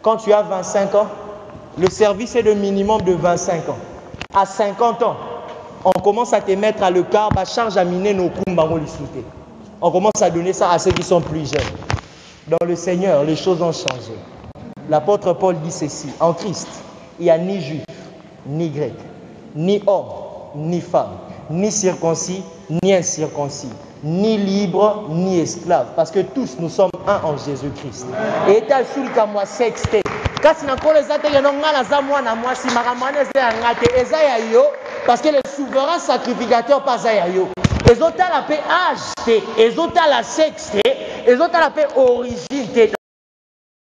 Quand tu as 25 ans, le service est de minimum de 25 ans. À 50 ans, on commence à te mettre à l'écart, à charge à miner nos kumbango lisouté. On commence à donner ça à ceux qui sont plus jeunes. Dans le Seigneur, les choses ont changé. L'apôtre Paul dit ceci: en Christ, il n'y a ni juif, ni grec, ni homme, ni femme, ni circoncis, ni incirconcis, ni libre, ni esclave, parce que tous nous sommes un en Jésus-Christ. Et t'as sur le moi sexté. Kasi na kole zate yenonga na za mwana mwasi makamane ze angate eza ya yo parce que le souverain sacrificateur pas ya yo. Les autres la paix acheté, les autres la sexté, les autres la paix origine.